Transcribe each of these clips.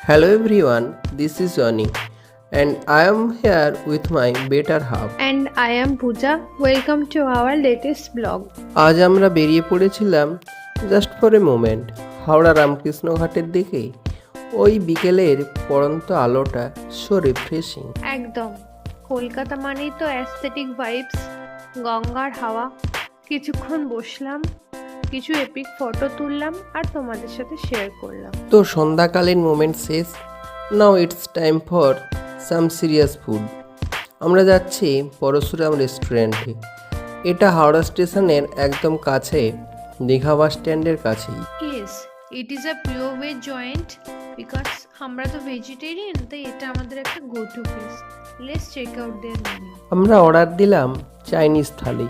Hello everyone, this is Johnny and I am here with my better half. And I am Pooja. Welcome to our latest vlog. আজ আমরা বেরিয়ে পড়েছিলাম just for a moment Howrah Ramakrishna ঘাটের দিকে। ওই বিকেলের পড়ন্ত আলোটা সো রিফ্রেশিং। একদম, কলকাতা মানেই তো অ্যাস্থেটিক ভাইবস, গঙ্গার হাওয়া। কিছুক্ষণ বসলাম, কিছু এপিক ফটো তুললাম আর তোমাদের সাথে শেয়ার করলাম। তো সন্ধ্যাকালীন মোমেন্ট শেষ, now it's time for some serious food. আমরা যাচ্ছি পরশুরাম রেস্টুরেন্টে। এটা হাওড়া স্টেশনের একদম কাছে, দীঘা বাস স্ট্যান্ডের কাছেই। Yes, it is a pure veg joint because আমরা তো ভেজিটেরিয়ান, তাই এটা আমাদের একটা go to place. Let's check out their menu. আমরা অর্ডার দিলাম চাইনিজ থালি।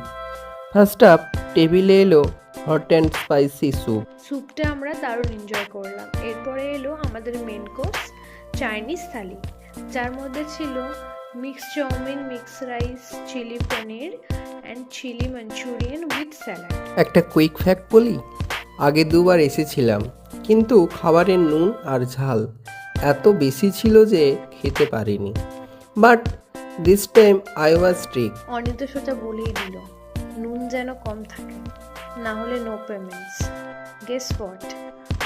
ফার্স্ট আপ টেবিলে এলো হট অ্যান্ড স্পাইসি স্যুপ। স্যুপটা আমরা দারুণ এনজয় করলাম। এরপরে এলো আমাদের মেন কোর্স, চাইনিজ থালি, যার মধ্যে ছিল mix chow mein, mix rice, chilli paneer and chilli Manchurian with salad. একটা কুইক ফ্যাক্ট বলি, আগে দুবার এসেছিলাম কিন্তু খাবারের নুন আর ঝাল এত বেশি ছিল যে খেতে পারিনি। But this time I was strict. Anit সোজা বলেই দিল নুন যেন কম থাকে, না হলে নো পেমেন্টস। গেস হোয়াট,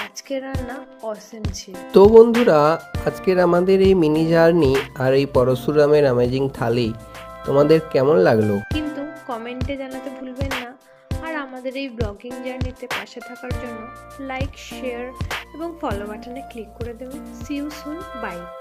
আজকে রান্না অসম ছিল। তো বন্ধুরা, আজকের আমাদের এই মিনি জার্নি আর এই পরশুরামের অ্যামেজিং থালি তোমাদের কেমন লাগলো? কিন্তু কমেন্টে জানাতে ভুলবেন না। আর আমাদের এই ব্লগিং জার্নিতে পাশে থাকার জন্য লাইক, শেয়ার এবং ফলো বাটনে ক্লিক করে দেবেন। See you soon, by.